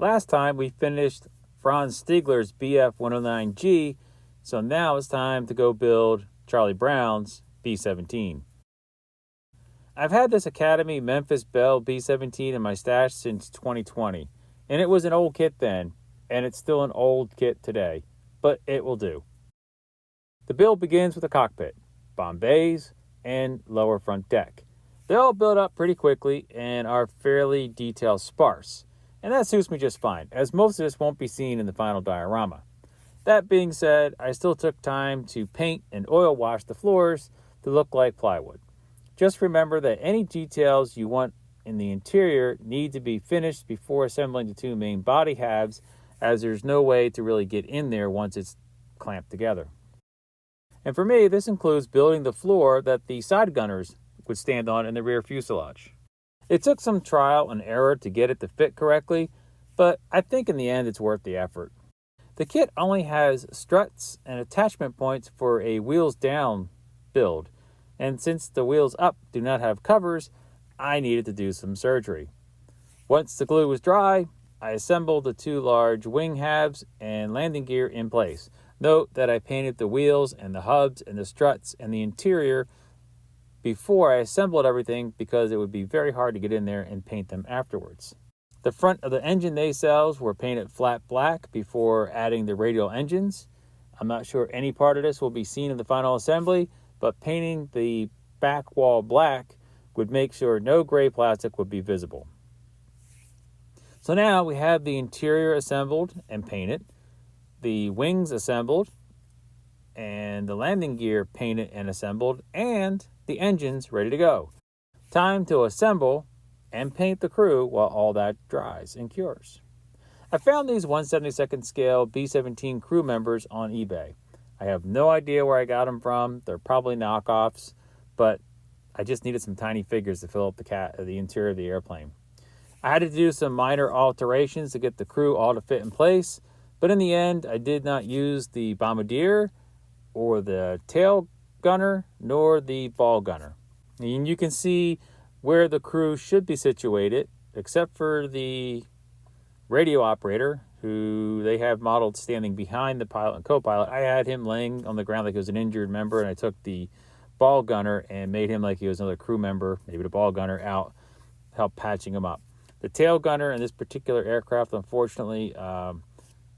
Last time we finished Franz Stiegler's BF-109G, so now it's time to go build Charlie Brown's B-17. I've had this Academy Memphis Belle B-17 in my stash since 2020, and it was an old kit then, and it's still an old kit today, but it will do. The build begins with a cockpit, bomb bays, and lower front deck. They all build up pretty quickly and are fairly detail sparse, and that suits me just fine, as most of this won't be seen in the final diorama. That being said, I still took time to paint and oil wash the floors to look like plywood. Just remember that any details you want in the interior need to be finished before assembling the two main body halves, as there's no way to really get in there once it's clamped together. And for me, this includes building the floor that the side gunners would stand on in the rear fuselage. It took some trial and error to get it to fit correctly, but I think in the end it's worth the effort. The kit only has struts and attachment points for a wheels down build, and since the wheels up do not have covers, I needed to do some surgery. Once the glue was dry, I assembled the two large wing halves and landing gear in place. Note that I painted the wheels and the hubs and the struts and the interior before I assembled everything because it would be very hard to get in there and paint them afterwards. The front of the engine nacelles were painted flat black before adding the radial engines. I'm not sure any part of this will be seen in the final assembly, but painting the back wall black would make sure no gray plastic would be visible. So now we have the interior assembled and painted, the wings assembled, and the landing gear painted and assembled, and the engines ready to go. Time to assemble and paint the crew while all that dries and cures. I found these 1/72nd scale B-17 crew members on eBay. I have no idea where I got them from. They're probably knockoffs, but I just needed some tiny figures to fill up the interior of the airplane. I had to do some minor alterations to get the crew all to fit in place, but in the end, I did not use the bombardier or the tail gunner nor the ball gunner. And you can see where the crew should be situated, except for the radio operator, who they have modeled standing behind the pilot and co-pilot. I had him laying on the ground like he was an injured member, and I took the ball gunner and made him like he was another crew member, maybe the ball gunner, out, help patching him up. The tail gunner in this particular aircraft, unfortunately,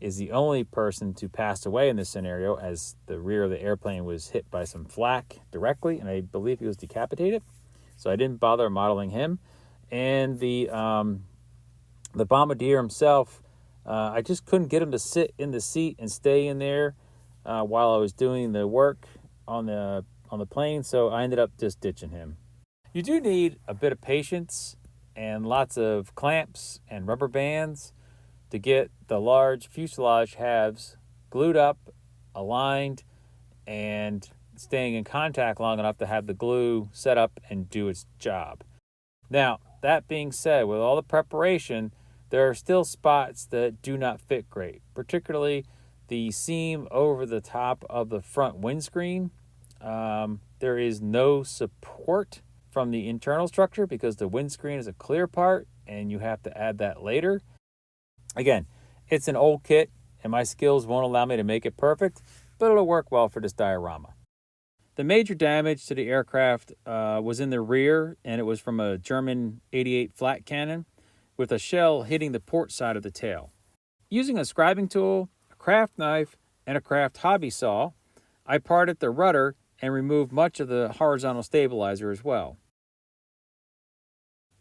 is the only person to pass away in this scenario, as the rear of the airplane was hit by some flak directly, and I believe he was decapitated. So I didn't bother modeling him. And the bombardier himself, I just couldn't get him to sit in the seat and stay in there while I was doing the work on the plane, so I ended up just ditching him. You do need a bit of patience and lots of clamps and rubber bands to get the large fuselage halves glued up, aligned, and staying in contact long enough to have the glue set up and do its job. Now, that being said, with all the preparation, there are still spots that do not fit great, particularly the seam over the top of the front windscreen. There is no support from the internal structure because the windscreen is a clear part and you have to add that later. Again, it's an old kit and my skills won't allow me to make it perfect, but it'll work well for this diorama. The major damage to the aircraft was in the rear, and it was from a German 88 flat cannon with a shell hitting the port side of the tail. Using a scribing tool, a craft knife, and a craft hobby saw, I parted the rudder and removed much of the horizontal stabilizer as well.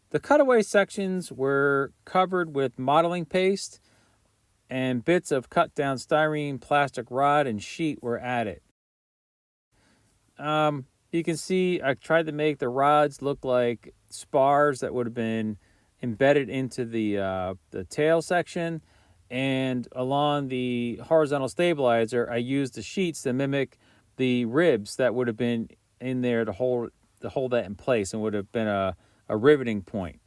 The cutaway sections were covered with modeling paste, and bits of cut down styrene plastic rod and sheet were added. You can see I tried to make the rods look like spars that would have been embedded into the tail section, and along the horizontal stabilizer, I used the sheets to mimic the ribs that would have been in there to hold that in place and would have been a riveting point.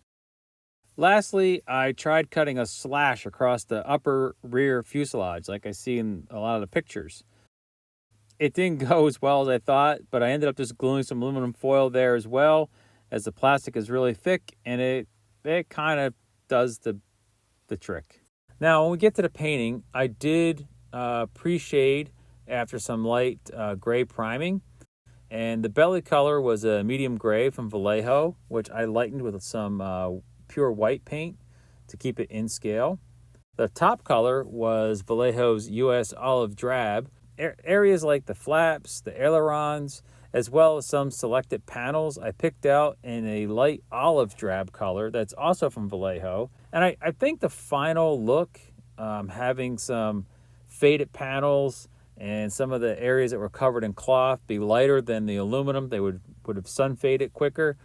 Lastly, I tried cutting a slash across the upper rear fuselage like I see in a lot of the pictures. It didn't go as well as I thought, but I ended up just gluing some aluminum foil there as well, as the plastic is really thick and it kind of does the trick. Now, when we get to the painting, I did pre-shade after some light gray priming. And the belly color was a medium gray from Vallejo, which I lightened with some pure white paint to keep it in scale. The top color was Vallejo's US Olive Drab. Areas like the flaps, the ailerons, as well as some selected panels I picked out in a light olive drab color that's also from Vallejo. And I think the final look, having some faded panels and some of the areas that were covered in cloth be lighter than the aluminum, they would have sun faded quicker.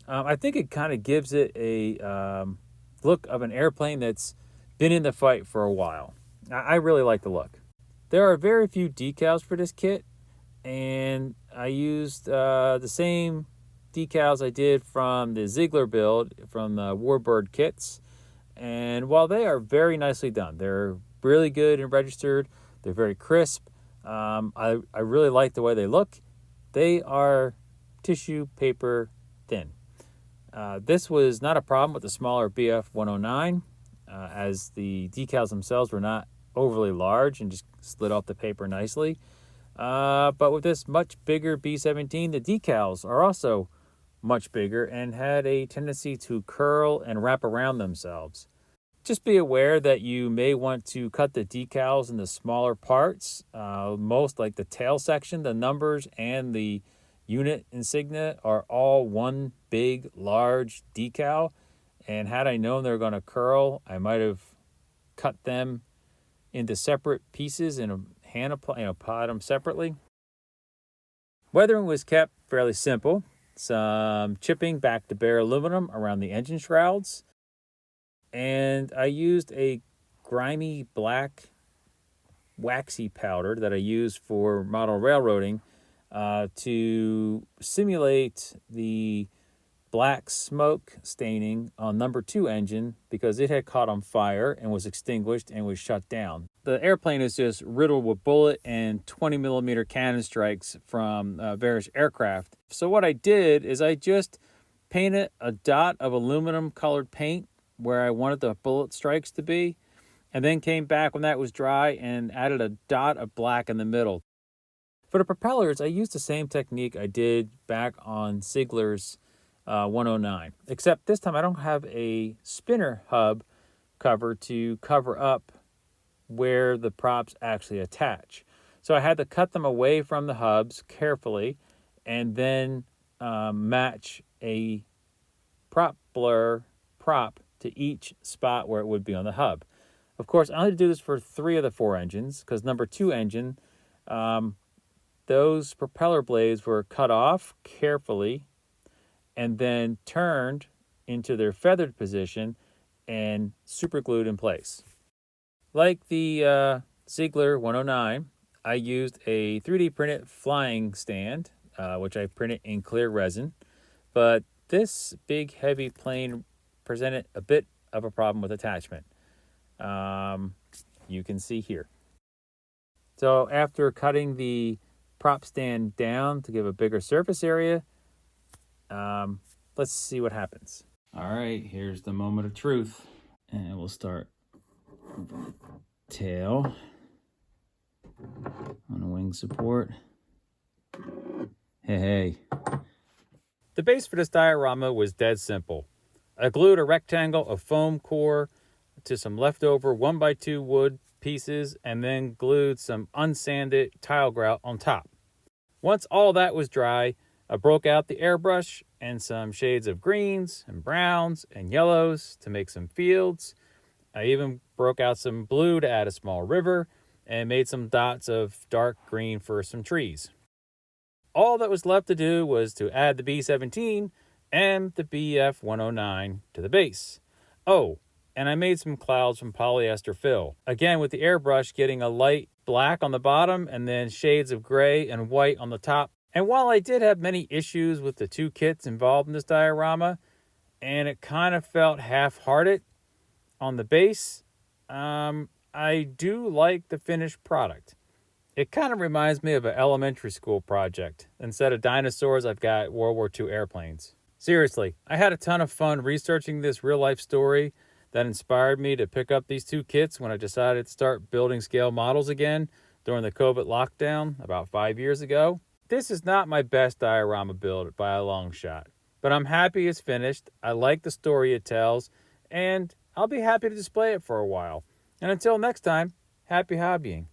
I think it kind of gives it a look of an airplane that's been in the fight for a while. I really like the look. There are very few decals for this kit, and I used the same decals I did from the Ziegler build from the Warbird kits. And while they are very nicely done, they're really good and registered, they're very crisp. I really like the way they look. They are tissue paper thin. This was not a problem with the smaller BF-109, as the decals themselves were not overly large and just slid off the paper nicely. But with this much bigger B-17, the decals are also much bigger and had a tendency to curl and wrap around themselves. Just be aware that you may want to cut the decals into smaller parts. Most, like the tail section, the numbers and the unit insignia are all one big, large decal. And had I known they were going to curl, I might have cut them into separate pieces and applied them separately. Weathering was kept fairly simple. Some chipping back to bare aluminum around the engine shrouds. And I used a grimy black waxy powder that I use for model railroading to simulate the black smoke staining on number 2 engine because it had caught on fire and was extinguished and was shut down. The airplane is just riddled with bullet and 20 millimeter cannon strikes from various aircraft. So what I did is I just painted a dot of aluminum colored paint where I wanted the bullet strikes to be, and then came back when that was dry and added a dot of black in the middle. For the propellers, I used the same technique I did back on Ziegler's 109, except this time I don't have a spinner hub cover to cover up where the props actually attach. So I had to cut them away from the hubs carefully and then match a prop blur prop to each spot where it would be on the hub. Of course, I only do this for 3 of the 4 engines because number 2 engine, those propeller blades were cut off carefully and then turned into their feathered position and super glued in place. Like the Ziegler 109, I used a 3D printed flying stand, which I printed in clear resin, but this big heavy plane presented a bit of a problem with attachment. You can see here. So after cutting the prop stand down to give a bigger surface area, let's see what happens. All right, here's the moment of truth. And we'll start with the tail on the wing support. Hey. The base for this diorama was dead simple. I glued a rectangle of foam core to some leftover 1x2 wood pieces and then glued some unsanded tile grout on top. Once all that was dry, I broke out the airbrush and some shades of greens and browns and yellows to make some fields. I even broke out some blue to add a small river and made some dots of dark green for some trees. All that was left to do was to add the B-17 and the BF-109 to the base. Oh, and I made some clouds from polyester fill. Again, with the airbrush getting a light black on the bottom and then shades of gray and white on the top. And while I did have many issues with the 2 kits involved in this diorama, and it kind of felt half-hearted on the base, I do like the finished product. It kind of reminds me of an elementary school project. Instead of dinosaurs, I've got World War II airplanes. Seriously, I had a ton of fun researching this real-life story that inspired me to pick up these two kits when I decided to start building scale models again during the COVID lockdown about 5 years ago. This is not my best diorama build by a long shot, but I'm happy it's finished. I like the story it tells, and I'll be happy to display it for a while. And until next time, happy hobbying.